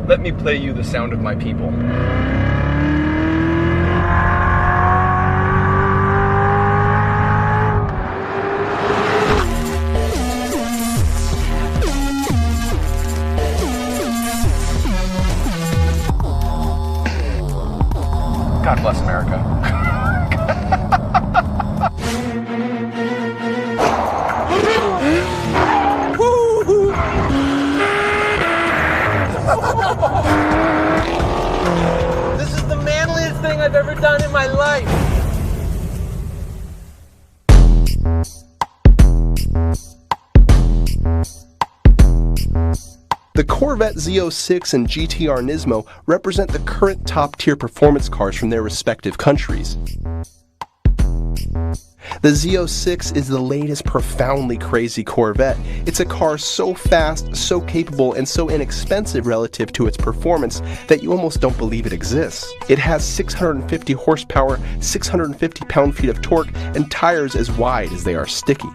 let me play you the sound of my people. God bless America. This is the manliest thing I've ever done in my life. The Corvette Z06 and GTR Nismo represent the current top-tier performance cars from their respective countries. The Z06 is the latest profoundly crazy Corvette. It's a car so fast, so capable, and so inexpensive relative to its performance that you almost don't believe it exists. It has 650 horsepower, 650 pound-feet of torque, and tires as wide as they are sticky.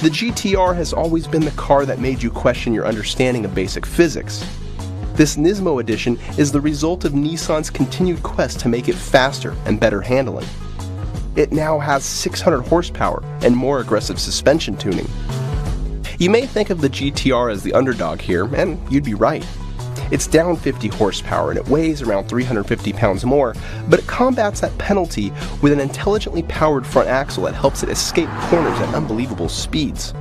The GTR has always been the car that made you question your understanding of basic physics. This Nismo edition is the result of Nissan's continued quest to make it faster and better handling. It now has 600 horsepower and more aggressive suspension tuning. You may think of the GTR as the underdog here, and you'd be right. It's down 50 horsepower and it weighs around 350 pounds more, but it combats that penalty with an intelligently powered front axle that helps it escape corners at unbelievable speeds.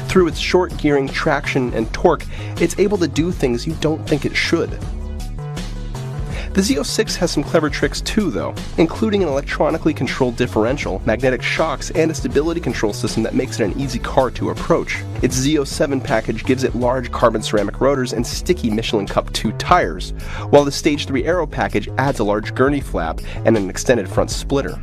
Through its short gearing, traction, and torque, it's able to do things you don't think it should. The Z06 has some clever tricks too, though, including an electronically controlled differential, magnetic shocks, and a stability control system that makes it an easy car to approach. Its Z07 package gives it large carbon ceramic rotors and sticky Michelin Cup 2 tires, while the Stage 3 Aero package adds a large gurney flap and an extended front splitter.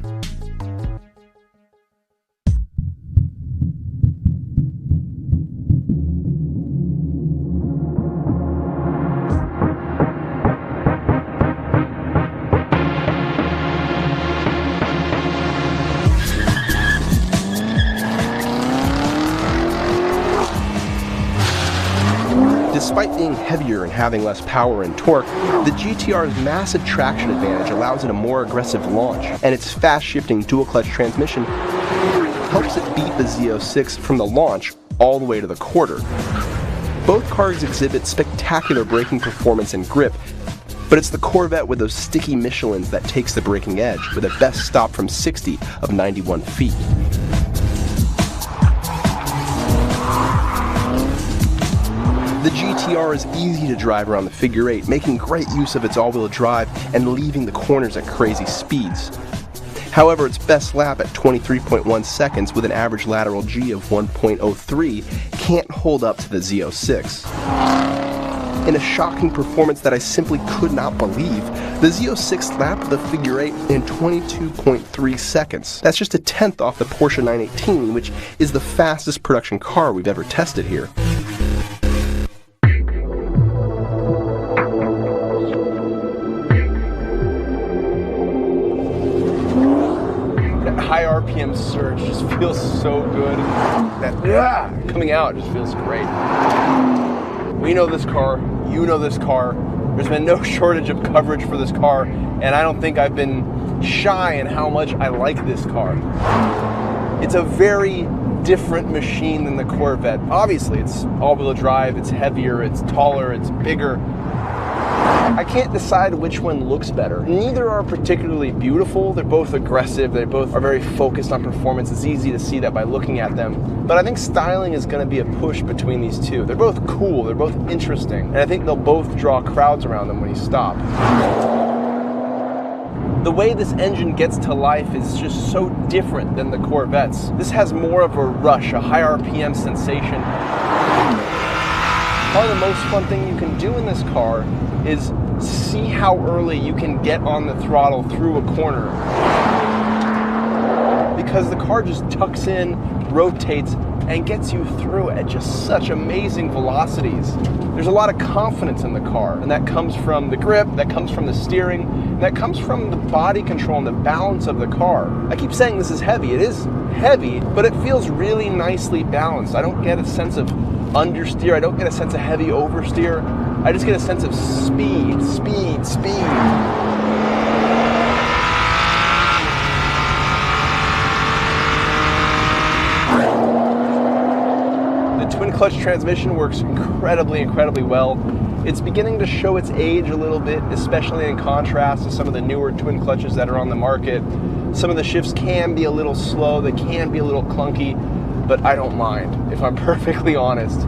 Despite being heavier and having less power and torque, the GTR's massive traction advantage allows it a more aggressive launch, and its fast-shifting dual-clutch transmission helps it beat the Z06 from the launch all the way to the quarter. Both cars exhibit spectacular braking performance and grip, but it's the Corvette with those sticky Michelins that takes the braking edge, with a best stop from 60 of 91 feet. The GTR is easy to drive around the figure 8, making great use of its all-wheel drive and leaving the corners at crazy speeds. However, its best lap at 23.1 seconds with an average lateral G of 1.03 can't hold up to the Z06. In a shocking performance that I simply could not believe, the Z06 lapped the figure 8 in 22.3 seconds. That's just a tenth off the Porsche 918, which is the fastest production car we've ever tested here. High RPM surge just feels so good. That coming out just feels great. We know this car, you know this car. There's been no shortage of coverage for this car, and I don't think I've been shy in how much I like this car. It's a very different machine than the Corvette. Obviously, it's all-wheel drive, it's heavier, it's taller, it's bigger. I can't decide which one looks better. Neither are particularly beautiful. They're both aggressive. They both are very focused on performance. It's easy to see that by looking at them. But I think styling is going to be a push between these two. They're both cool. They're both interesting. And I think they'll both draw crowds around them when you stop. The way this engine gets to life is just so different than the Corvettes. This has more of a rush, a high RPM sensation. Probably the most fun thing you can do in this car is see how early you can get on the throttle through a corner. Because the car just tucks in, rotates, and gets you through at just such amazing velocities. There's a lot of confidence in the car, and that comes from the grip, that comes from the steering, and that comes from the body control and the balance of the car. I keep saying this is heavy. It is heavy, but it feels really nicely balanced. I don't get a sense of understeer. I don't get a sense of heavy oversteer. I just get a sense of speed, speed, speed. The twin clutch transmission works incredibly well. It's beginning to show its age a little bit, especially in contrast to some of the newer twin clutches that are on the market. Some of the shifts can be a little slow, they can be a little clunky, but I don't mind, if I'm perfectly honest.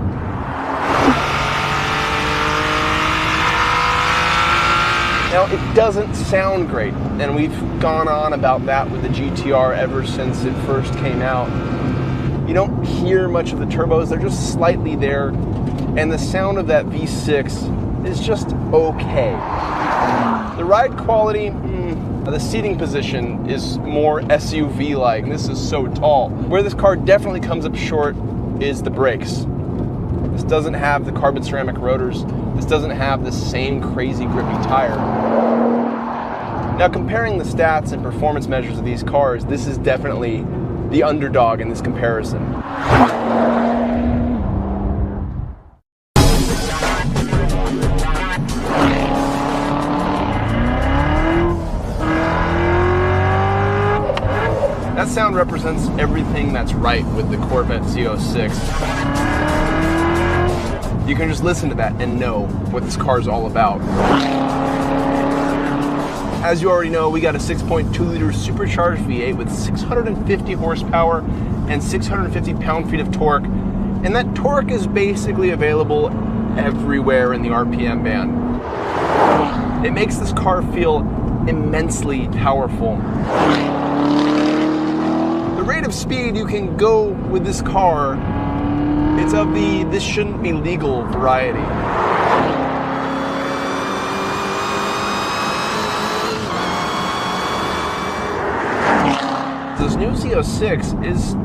Now, it doesn't sound great, and we've gone on about that with the GTR ever since it first came out. You don't hear much of the turbos, they're just slightly there, and the sound of that V6 is just okay. The ride quality, the seating position is more SUV-like. This is so tall. Where this car definitely comes up short is the brakes. This doesn't have the carbon ceramic rotors. This doesn't have the same crazy grippy tire. Now, comparing the stats and performance measures of these cars, this is definitely the underdog in this comparison. That sound represents everything that's right with the Corvette Z06. You can just listen to that and know what this car is all about. As you already know, we got a 6.2-liter supercharged V8 with 650 horsepower and 650 pound-feet of torque. And that torque is basically available everywhere in the RPM band. It makes this car feel immensely powerful. The rate of speed you can go with this car, it's of the this shouldn't be legal variety. This new Z06 is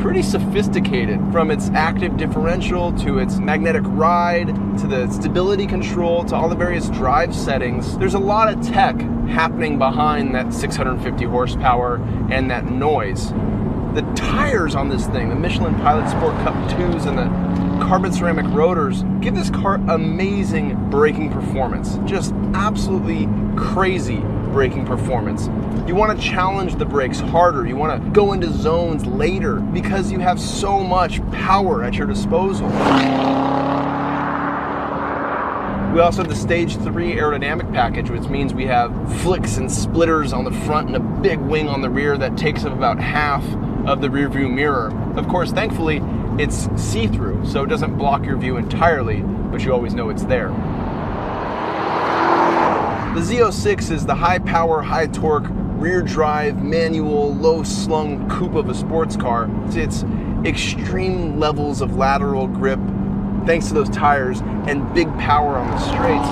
pretty sophisticated, from its active differential to its magnetic ride to the stability control to all the various drive settings. There's a lot of tech happening behind that 650 horsepower and that noise. The tires on this thing, the Michelin Pilot Sport Cup 2s and the carbon ceramic rotors, give this car amazing braking performance. Just absolutely crazy braking performance. You want to challenge the brakes harder. You want to go into zones later because you have so much power at your disposal. We also have the Stage 3 aerodynamic package, which means we have flicks and splitters on the front and a big wing on the rear that takes up about half of the rear view mirror. Of course, thankfully, it's see-through, so it doesn't block your view entirely, but you always know it's there. The Z06 is the high-power, high-torque, rear-drive, manual, low-slung coupe of a sports car. It's extreme levels of lateral grip, thanks to those tires, and big power on the straights.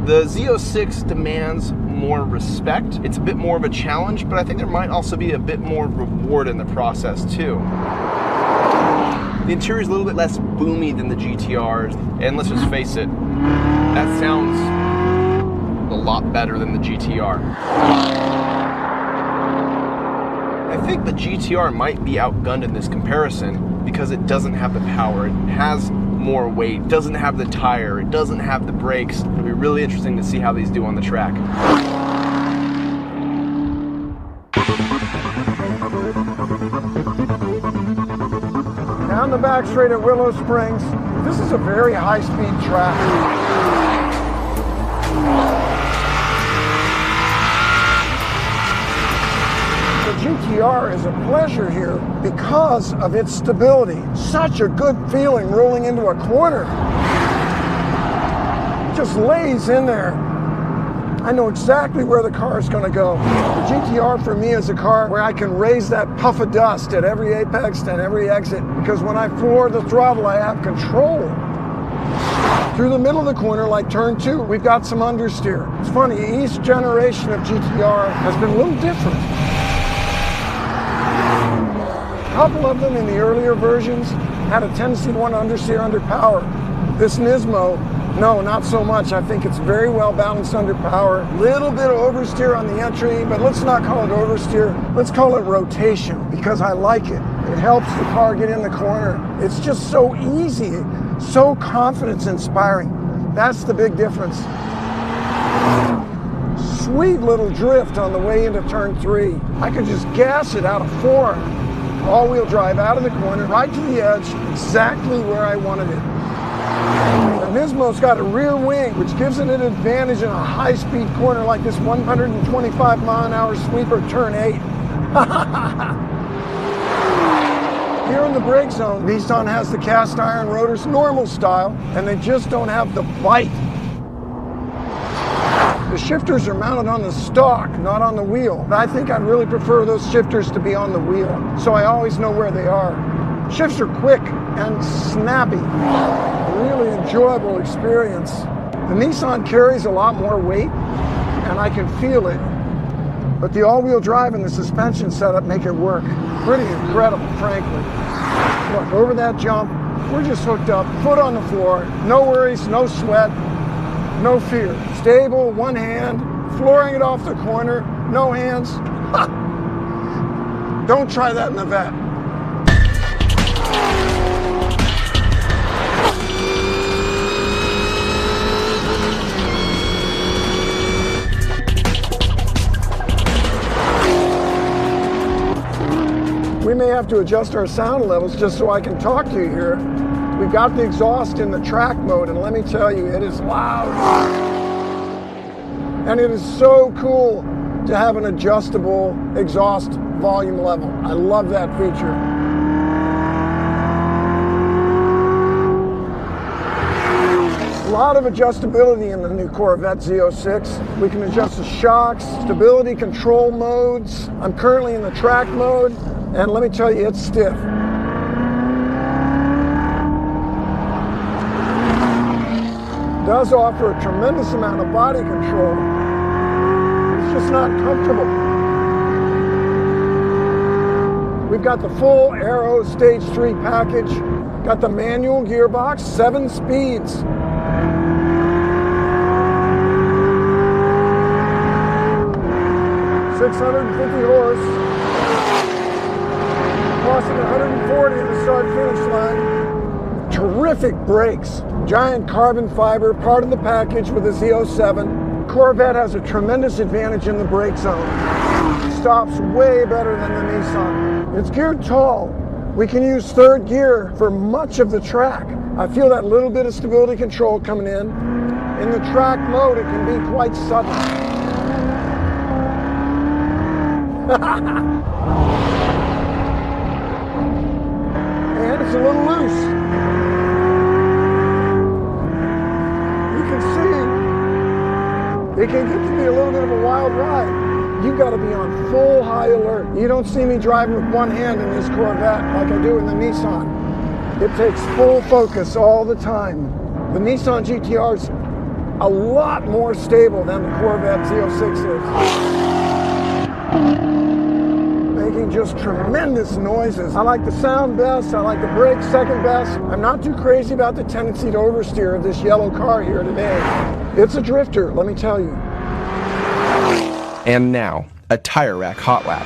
The Z06 demands more respect. It's a bit more of a challenge, but I think there might also be a bit more reward in the process too. The interior is a little bit less boomy than the GTRs, and let's just face it, that sounds a lot better than the GTR. I think the GTR might be outgunned in this comparison because it doesn't have the power. It has more weight, doesn't have the tire, it doesn't have the brakes. It'll be really interesting to see how these do on the track. Down the back straight at Willow Springs, this is a very high-speed track. The GTR is a pleasure here because of its stability. Such a good feeling rolling into a corner. It just lays in there. I know exactly where the car is going to go. The GTR for me is a car where I can raise that puff of dust at every apex and every exit, because when I floor the throttle, I have control. Through the middle of the corner, like turn 2, we've got some understeer. It's funny, each generation of GTR has been a little different. A couple of them in the earlier versions had a tendency to want to understeer under power. This Nismo, no, not so much. I think it's very well balanced under power. Little bit of oversteer on the entry, but let's not call it oversteer. Let's call it rotation, because I like it. It helps the car get in the corner. It's just so easy, so confidence inspiring. That's the big difference. Sweet little drift on the way into turn 3. I could just gas it out of 4. All-wheel drive out of the corner, right to the edge, exactly where I wanted it. The Nismo's got a rear wing, which gives it an advantage in a high-speed corner like this 125-mile-an-hour sweeper turn 8. Here in the brake zone, Nissan has the cast iron rotors normal style, and they just don't have the bite. The shifters are mounted on the stalk, not on the wheel. I think I'd really prefer those shifters to be on the wheel, so I always know where they are. Shifts are quick and snappy. A really enjoyable experience. The Nissan carries a lot more weight, and I can feel it. But the all-wheel drive and the suspension setup make it work. Pretty incredible, frankly. Look, over that jump, we're just hooked up, foot on the floor, no worries, no sweat, no fear. Stable, one hand, flooring it off the corner, no hands. Ha! Don't try that in the vet. We may have to adjust our sound levels just so I can talk to you here. We've got the exhaust in the track mode, and let me tell you, it is loud. And it is so cool to have an adjustable exhaust volume level. I love that feature. A lot of adjustability in the new Corvette Z06. We can adjust the shocks, stability control modes. I'm currently in the track mode, and let me tell you, it's stiff. Does offer a tremendous amount of body control. It's just not comfortable. We've got the full Aero Stage 3 package. Got the manual gearbox, 7 speeds. .650 horse. Crossing 140 at the start-finish line. Terrific brakes. Giant carbon fiber, part of the package with the Z07. Corvette has a tremendous advantage in the brake zone. Stops way better than the Nissan. It's geared tall. We can use third gear for much of the track. I feel that little bit of stability control coming in. In the track mode, it can be quite sudden. And it's a little loose. It can get to be a little bit of a wild ride. You've got to be on full high alert. You don't see me driving with one hand in this Corvette like I do in the Nissan. It takes full focus all the time. The Nissan GTR is a lot more stable than the Corvette Z06 is. Making just tremendous noises. I like the sound best. I like the brakes second best. I'm not too crazy about the tendency to oversteer of this yellow car here today. It's a drifter, let me tell you. And now, a Tire Rack Hot Lap.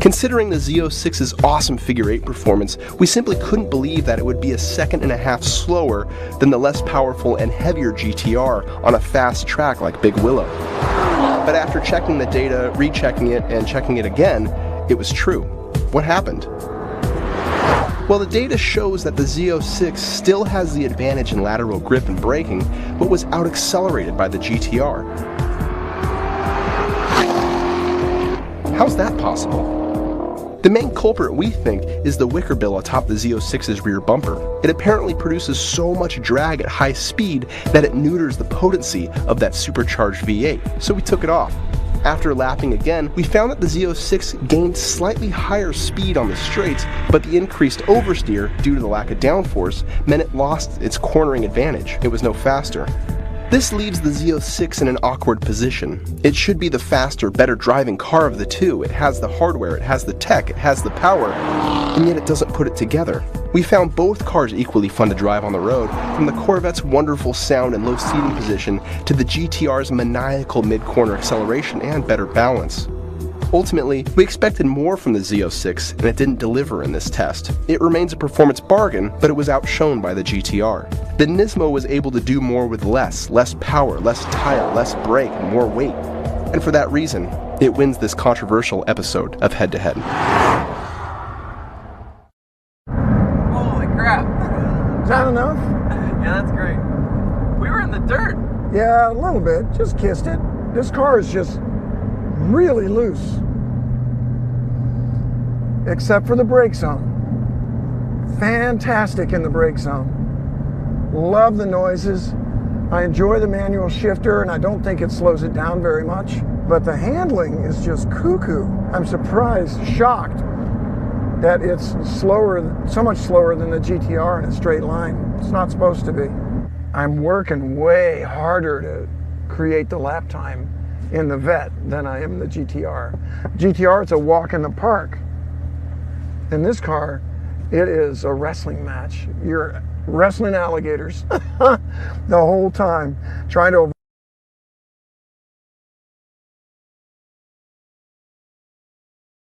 Considering the Z06's awesome figure 8 performance, we simply couldn't believe that it would be a second and a half slower than the less powerful and heavier GTR on a fast track like Big Willow. But after checking the data, rechecking it, and checking it again, it was true. What happened? Well, the data shows that the Z06 still has the advantage in lateral grip and braking, but was out-accelerated by the GTR. How's that possible? The main culprit, we think, is the wicker bill atop the Z06's rear bumper. It apparently produces so much drag at high speed that it neuters the potency of that supercharged V8, so we took it off. After lapping again, we found that the Z06 gained slightly higher speed on the straights, but the increased oversteer, due to the lack of downforce, meant it lost its cornering advantage. It was no faster. This leaves the Z06 in an awkward position. It should be the faster, better driving car of the two. It has the hardware, it has the tech, it has the power, and yet it doesn't put it together. We found both cars equally fun to drive on the road, from the Corvette's wonderful sound and low seating position to the GTR's maniacal mid-corner acceleration and better balance. Ultimately, we expected more from the Z06, and it didn't deliver in this test. It remains a performance bargain, but it was outshone by the GTR. The Nismo was able to do more with less power, less tire, less brake, and more weight. And for that reason, it wins this controversial episode of Head to Head. Holy crap. Is that enough? Yeah, that's great. We were in the dirt. Yeah, a little bit. Just kissed it. This car is just really loose. Except for the brake zone. Fantastic in the brake zone. Love the noises. I enjoy the manual shifter, and I don't think it slows it down very much. But the handling is just cuckoo. I'm surprised, shocked, that it's slower, so much slower than the GTR in a straight line. It's not supposed to be. I'm working way harder to create the lap time in the Vet than I am in the GTR. GTR, it's a walk in the park. In this car, it is a wrestling match. You're wrestling alligators the whole time, trying to avoid